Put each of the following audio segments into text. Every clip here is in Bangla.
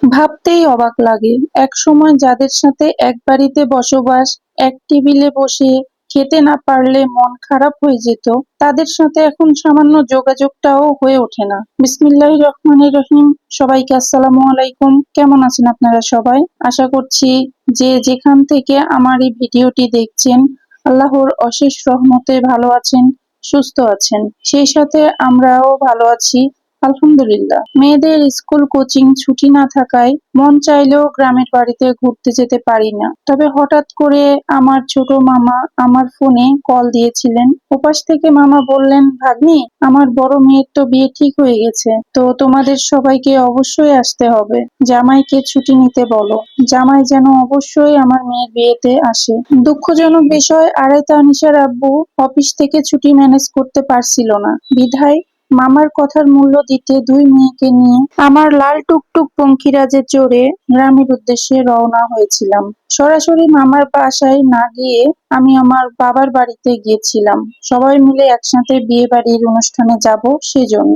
ভাবতেই অবাক লাগে, একসময় যাদের সাথে এক বাড়িতে বসবাস, এক টেবিলে বসে খেতে না পারলে মন খারাপ হয়ে যেত, তাদের সাথে এখন সামান্য যোগাযোগটাও হয়ে ওঠে না। বিসমিল্লাহির রহমানির রহিম। সবাইকে আসসালামু আলাইকুম। কেমন আছেন আপনারা সবাই? আশা করছি যে যেখান থেকে আমার এই ভিডিওটি দেখছেন, আল্লাহর অশেষ রহমতে ভালো আছেন, সুস্থ আছেন। সেই সাথে আমরাও ভালো আছি, আলহামদুলিল্লাহ। মেয়েদের স্কুল কোচিং ছুটি না থাকায় মন চাইলেও গ্রামের বাড়িতে ঘুরতে যেতে পারি না। তবে হঠাৎ করে আমার ছোট মামা আমার ফোনে কল দিয়েছিলেন। ওপাশ থেকে মামা বললেন, ভাগ্নি, আমার বড় মেয়ের তো বিয়ে ঠিক হয়ে গেছে, তো তোমাদের সবাইকে অবশ্যই আসতে হবে। জামাইকে ছুটি নিতে বলো। জামাই যেন অবশ্যই আমার মেয়ের বিয়েতে আসে। দুঃখজনক বিষয়, আরাইতা আনিশার আব্বু অফিস থেকে ছুটি ম্যানেজ করতে পারছিল না, বিধায় মামার কথার মূল্য দিতে দুই মেয়েকে নিয়ে আমার লাল টুকটুক পঙ্খিরাজে চড়ে গ্রামের উদ্দেশ্যে রওনা হয়েছিলাম। সরাসরি মামার বাসায় না গিয়ে আমি আমার বাবার বাড়িতে গিয়েছিলাম, সবাই মিলে একসাথে বিয়ে বাড়ির অনুষ্ঠানে যাব সেজন্য।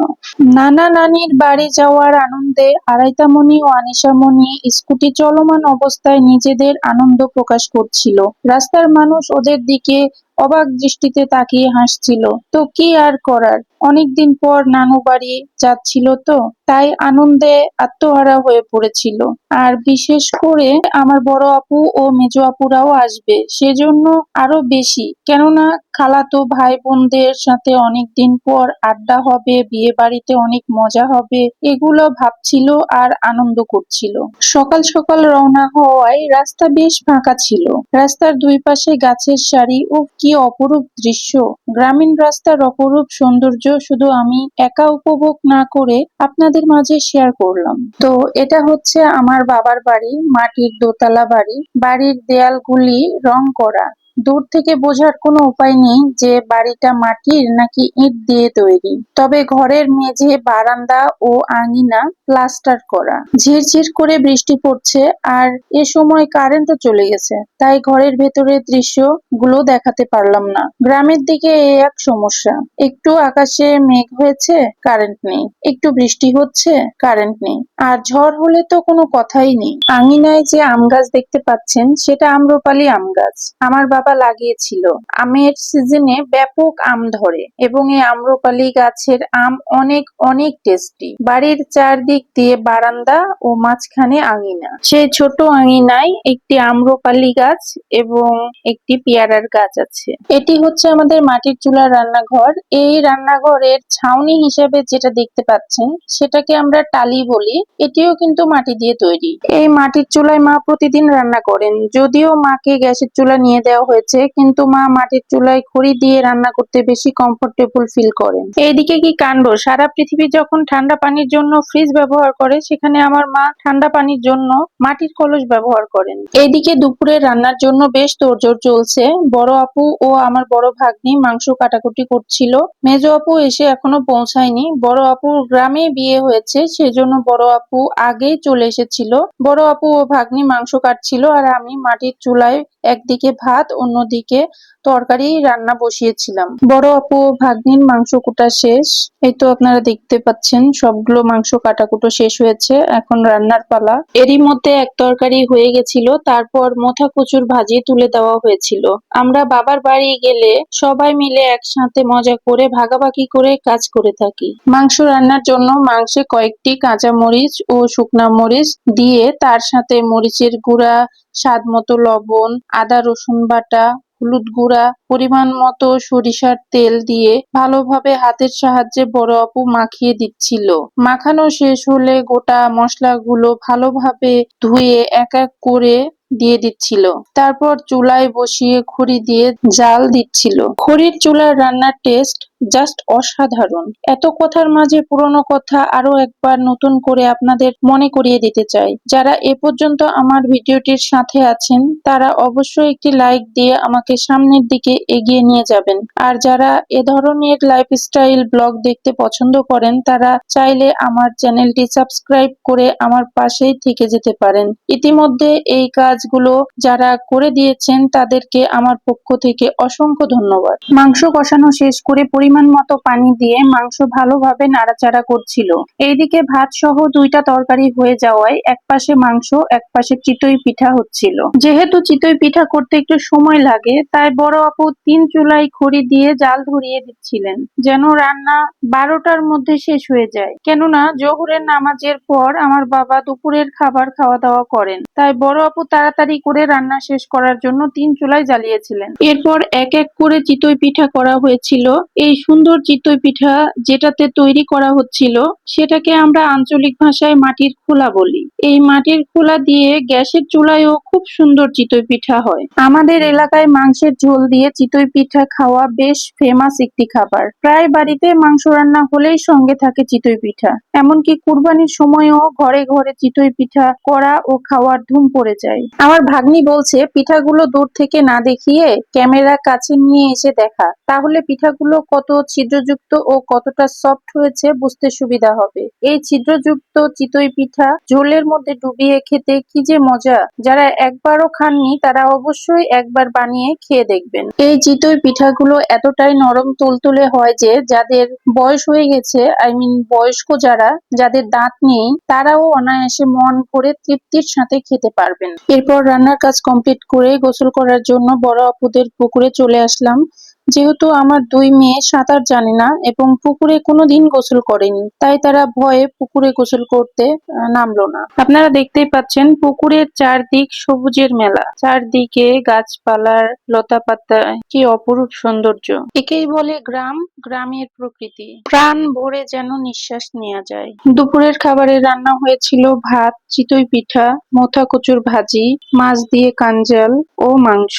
নানা নানির বাড়ি যাওয়ার আনন্দে আরাইতামণি ও আনিশামণি স্কুটি চলমান অবস্থায় নিজেদের আনন্দ প্রকাশ করছিল। রাস্তার মানুষ ওদের দিকে অবাক দৃষ্টিতে তাকিয়ে হাসছিল। তো কি আর করার, অনেকদিন পর নানু বাড়ি যাচ্ছিল, তো তাই আনন্দে আত্মহারা হয়ে পড়েছিল। আর বিশেষ করে আমার বড় আপু ও মেজো আপুরাও আসবে, সেজন্য আরো বেশি। কেননা খালাতো ভাই বোনদের সাথে অনেকদিন পর আড্ডা হবে, বিয়ে বাড়িতে অনেক মজা হবে, এগুলো ভাবছিল আর আনন্দ করছিল। সকাল সকাল রওনা হওয়ায় রাস্তা বেশ ফাঁকা ছিল। রাস্তার দুই পাশে গাছের সারি, ও কি অপরূপ দৃশ্য! গ্রামীণ রাস্তার অপরূপ সৌন্দর্য শুধু আমি একা উপভোগ না করে আপনাদের মাঝে শেয়ার করলাম। তো এটা হচ্ছে আমার বাবার বাড়ি, মাটির দোতলা বাড়ি। বাড়ির দেয়ালগুলি রং করা। দূর থেকে বোঝার কোনো উপায় নেই যে বাড়িটা মাটির নাকি ইট দিয়ে তৈরি। তবে ঘরের মেঝে, বারান্দা ও আঙিনা প্লাস্টার করা। ঝিরঝির করে বৃষ্টি পড়ছে, আর এ সময় কারেন্টও চলে গেছে, তাই ঘরের ভেতরের দৃশ্য গুলো দেখাতে পারলাম না। গ্রামের দিকে এই এক সমস্যা, একটু আকাশে মেঘ হয়েছে, কারেন্ট নেই, একটু বৃষ্টি হচ্ছে, কারেন্ট নেই, আর ঝড় হলে তো কোনো কথাই নেই। আঙিনায় যে আম গাছ দেখতে পাচ্ছেন, সেটা আম্রপালি আম গাছ আমার বাবা লাগিয়েছিল। আমের সিজনে ব্যাপক আম ধরে এবং এই আম্রপালি গাছের আম অনেক অনেক টেস্টি। বাড়ির চারদিক দিয়ে বারান্দা ও মাঝখানে আঙিনা। সেই ছোট আঙিনায় একটি আম্রপালি গাছ এবং একটি পেয়ারার গাছ আছে। এটি হচ্ছে আমাদের মাটির চুলার রান্নাঘর। এই রান্নাঘরের ছাউনি হিসেবে যেটা দেখতে পাচ্ছেন, সেটাকে আমরা টালি বলি। এটিও কিন্তু মাটি দিয়ে তৈরি। এই মাটির চুলায় মা প্রতিদিন রান্না করেন। যদিও মাকে গ্যাসের চুলা নিয়ে দেওয়া হয়েছে, কিন্তু মা মাটির চুলায় খড়ি দিয়ে রান্না করতে বেশি কমফোর্টেবল ফিল করেন। এইদিকে কি কাণ্ড! সারা পৃথিবী যখন ঠান্ডা পানির জন্য ফ্রিজ ব্যবহার করে, সেখানে আমার মা ঠান্ডা পানির জন্য মাটির কলস ব্যবহার করেন। এইদিকে দুপুরে রান্নার জন্য বেশ তোড়জোড় চলছে। বড় আপু ও আমার বড় ভাগ্নি মাংস কাটাকুটি করছিল। মেজো আপু এসে এখনো পৌঁছায়নি। বড় আপুর গ্রামে বিয়ে হয়েছে, সেজন্য বড় আপু আগেই চলে এসেছিল। বড় আপু ও ভাগ্নি মাংস কাটছিল, আর আমি মাটির চুলায় একদিকে ভাত, অন্যদিকে তরকারি রান্না বসিয়েছিলাম। বড় আপু ও ভাগ্নির মাংস কুটা শেষ। এই তো আপনারা দেখতে পাচ্ছেন সবগুলো মাংস কাটাকুটো শেষ হয়েছে, এখন রান্নার পালা। এরই মধ্যে এক তরকারি হয়ে গেছিল, তারপর মোথা কচুর ভাজি তুলে দেওয়া হয়েছিল। আমরা বাবার বাড়ি গেলে সবাই মিলে একসাথে মজা করে ভাগাভাগি করে কাজ করে থাকি। মাংস রান্নার জন্য মাংসে কয়েকটি কাঁচা মরিচ ও শুকনা মরিচ দিয়ে, তার সাথে মরিচের গুঁড়া, স্বাদ মতো লবণ, আদা রসুন বাটা, হলুদ গুঁড়া, পরিমাণ মতো সরিষার তেল দিয়ে ভালোভাবে হাতের সাহায্যে বড় আপু মাখিয়ে দিচ্ছিল। মাখানো শেষ হলে গোটা মশলাগুলো ভালোভাবে ধুয়ে এক এক করে দিয়ে দিচ্ছিল। তারপর চুলায় বসিয়ে খড়ি দিয়ে জাল দিচ্ছিল। খড়ির চুলার রান্নার টেস্ট জাস্ট অসাধারণ। এত কথার মাঝে পুরনো কথা আরো একবার নতুন করে আপনাদের মনে করিয়ে দিতে চাই। যারা এ পর্যন্ত আমার ভিডিওটির সাথে আছেন, তারা অবশ্যই একটি লাইক দিয়ে আমাকে সামনের দিকে এগিয়ে নিয়ে যাবেন। আর যারা এ ধরনের লাইফস্টাইল ব্লগ দেখতে পছন্দ করেন, তারা চাইলে আমার চ্যানেলটি সাবস্ক্রাইব করে আমার পাশেই থেকে যেতে পারেন। ইতিমধ্যে এই কাজগুলো যারা করে দিয়েছেন, তাদেরকে আমার পক্ষ থেকে অসংখ্য ধন্যবাদ। মাংস কষানো শেষ করে পরিমাণ পরিমাণ মতো পানি দিয়ে মাংস ভালোভাবে নাড়াচাড়া করছিল। এইদিকে ভাত সহ দুইটা তরকারি হয়ে যাওয়ায় একপাশে মাংস একপাশে চিতই পিঠা হচ্ছিল। যেহেতু চিতই পিঠা করতে একটু সময় লাগে, তাই বড় আপু 3 চুলায় খড়ি দিয়ে জাল ধরিয়ে দিচ্ছিলেন, যেন রান্না 12টার মধ্যে শেষ হয়ে যায়। কেননা জোহরের নামাজের পর আমার বাবা দুপুরের খাবার খাওয়া দাওয়া করেন, তাই বড় আপু তাড়াতাড়ি করে রান্না শেষ করার জন্য 3 চুলায় জ্বালিয়েছিলেন। এরপর এক এক করে চিতই পিঠা করা হয়েছিল। এই সুন্দর চিতই পিঠা যেটাতে তৈরি করা হচ্ছিল সেটাকে আমরা আঞ্চলিক ভাষায় মাটির খোলা বলি। এই মাটির খোলা দিয়ে গ্যাসের চুলায়ও খুব সুন্দর চিতই পিঠা হয়। আমাদের এলাকায় মাংসের ঝোল দিয়ে চিতই পিঠা খাওয়া বেশ ফেমাস একটি খাবার। প্রায় বাড়িতে মাংস রান্না হলেই সঙ্গে থাকে চিতই পিঠা। এমনকি কুরবানির সময়ও ঘরে ঘরে চিতই পিঠা করা ও খাওয়ার ধুম পড়ে যায়। আমার ভাগ্নি বলছে পিঠাগুলো দূর থেকে না দেখিয়ে ক্যামেরা কাছে নিয়ে এসে দেখা, তাহলে পিঠাগুলো কত ছিদ্রযুক্ত ও কতটা সফট হয়েছে বুঝতে সুবিধা হবে। এই ছিদ্রযুক্ত চিতই পিঠা ঝোলের মধ্যে ডুবিয়ে খেতে কি যে মজা! যারা একবারও খাননি তারা অবশ্যই একবার বানিয়ে খেয়ে দেখবেন। এই চিতই পিঠাগুলো এতটাই নরম তুলতুলে হয় যে যাদের বয়স হয়ে গেছে, বয়স্ক যাদের দাঁত নেই, তারাও অনায়াসে মন ভরে তৃপ্তির সাথে খেতে পারবেন। এরপর রান্নার কাজ কমপ্লিট করে গোসল করার জন্য বড় আপুদের পুকুরে চলে আসলাম। যেহেতু আমার 2 মেয়ে সাঁতার জানে না এবং পুকুরে কোনোদিন গোসল করেনি, তাই তারা ভয়ে পুকুরে গোসল করতে নামলো না। আপনারা দেখতেই পাচ্ছেন পুকুরের চারদিক সবুজের মেলা, চারদিকে গাছপালার লতাপাতা, কি অপরূপ সৌন্দর্য! একেই বলে গ্রাম, গ্রামের প্রকৃতি। প্রাণ ভরে যেন নিঃশ্বাস নেওয়া যায়। দুপুরের খাবারে রান্না হয়েছিল ভাত, চিতই পিঠা, মোথা কচুর ভাজি, মাছ দিয়ে কাঞ্জাল ও মাংস।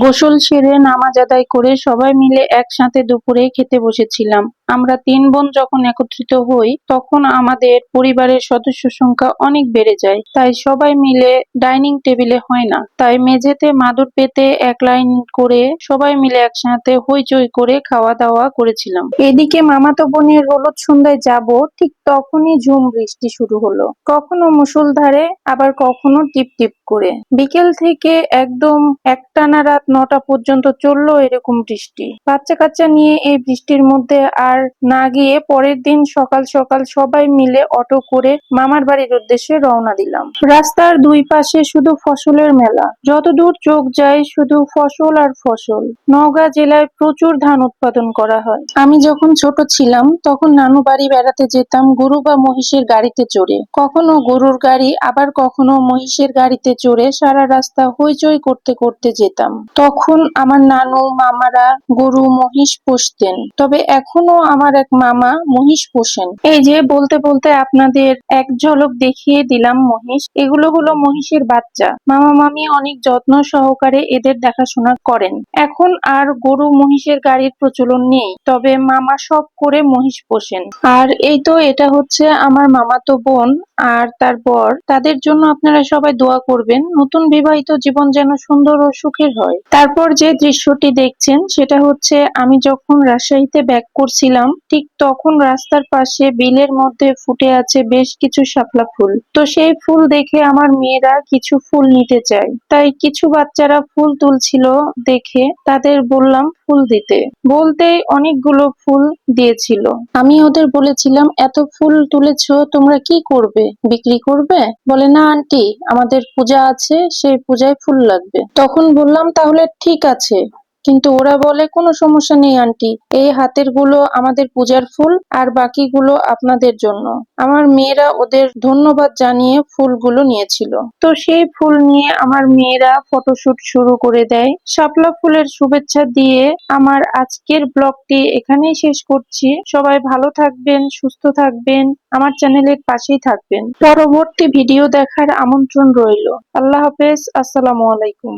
গোসল সেরে নামাজ আদায় করে সবাই মিলে একসাথে দুপুরে খেতে বসেছিলাম। আমরা 3 বোন যখন একত্রিত হই তখন আমাদের পরিবারের সদস্য সংখ্যা অনেক বেড়ে যায়, তাই সবাই মিলে ডাইনিং টেবিলে হয় না, তাই মেঝেতে মাদুর পেতে এক লাইন করে সবাই মিলে একসাথে হইচই করে খাওয়া দাওয়া করেছিলাম। এদিকে মামাতো বোনের হলুদ সন্ধ্যায় যাব, ঠিক তখনই ঝুম বৃষ্টি শুরু হলো, কখনো মুষলধারে আবার কখনো টিপ টিপ করে। বিকেল থেকে একদম একটানা রাত 9টা পর্যন্ত চললো এরকম বৃষ্টি। বাচ্চা কাচ্চা নিয়ে এই বৃষ্টির মধ্যে আর না গিয়ে পরের দিন সকাল সকাল সবাই মিলে অটো করে মামার বাড়ির উদ্দেশ্যে রওনা দিলাম। রাস্তার 2 পাশে শুধু ফসলের মেলা, যতদূর চোখ যায় শুধু ফসল আর ফসল। নওগাঁ জেলায় প্রচুর ধান উৎপাদন করা হয়। আমি যখন ছোট ছিলাম তখন নানু বাড়ি বেড়াতে যেতাম গরু বা মহিষের গাড়িতে চড়ে, কখনো গরুর গাড়ি আবার কখনো মহিষের গাড়িতে চড়ে সারা রাস্তা হইচই করতে করতে যেতাম। তখন আমার নানু মামারা গরু মহিষ পুষতেন, তবে এখনো আমার এক মামা মহিষ পোষেন। এই যে বলতে বলতে আপনাদের এক ঝলক দেখিয়ে দিলাম মহিষ। এগুলো হলো মহিষের বাচ্চা। মামা মামি অনেক যত্ন সহকারে এদের দেখাশোনা করেন। এখন আর গরু মহিষের গাড়ির প্রচলন নেই, তবে মামা শখ করে মহিষ পোষেন। আর এই তো এটা হচ্ছে আমার মামাতো বোন আর তার বর। তাদের জন্য আপনারা সবাই দোয়া করবেন, নতুন বিবাহিত জীবন যেন সুন্দর ও সুখের হয়। তারপর যে দৃশ্যটি দেখছেন সেটা হচ্ছে আমি যখন রাজশাহীতে ব্যাক করছিলাম, ঠিক তখন রাস্তার পাশে বিলের মধ্যে ফুটে আছে বেশ কিছু শাপলা ফুল। তো সেই ফুল দেখে আমার মেয়েরা কিছু ফুল নিতে চায়, তাই কিছু বাচ্চারা ফুল তুলছিল দেখে তাদের বললাম ফুল দিতে, বলতেই অনেকগুলো ফুল দিয়েছিল। আমি ওদের বলেছিলাম, এত ফুল তুলেছো তোমরা কি করবে, বিক্রি করবে? বলে না আন্টি, আমাদের পূজা আছে, সেই পূজায় ফুল লাগবে। তখন বললাম তাহলে ঠিক আছে, কিন্তু ওরা বলে কোনো সমস্যা নেই আন্টি, এই হাতের গুলো আমাদের পূজার ফুল আর বাকিগুলো আপনাদের জন্য। আমার মেয়েরা ওদের ধন্যবাদ জানিয়ে ফুলগুলো নিয়েছিল। তো সেই ফুল নিয়ে আমার মেয়েরা ফটোশুট শুরু করে দেয়। শাপলা ফুলের শুভেচ্ছা দিয়ে আমার আজকের ব্লগটি এখানেই শেষ করছি। সবাই ভালো থাকবেন, সুস্থ থাকবেন, আমার চ্যানেলের পাশেই থাকবেন। পরবর্তী ভিডিও দেখার আমন্ত্রণ রইল। আল্লাহ হাফেজ, আসসালামু আলাইকুম।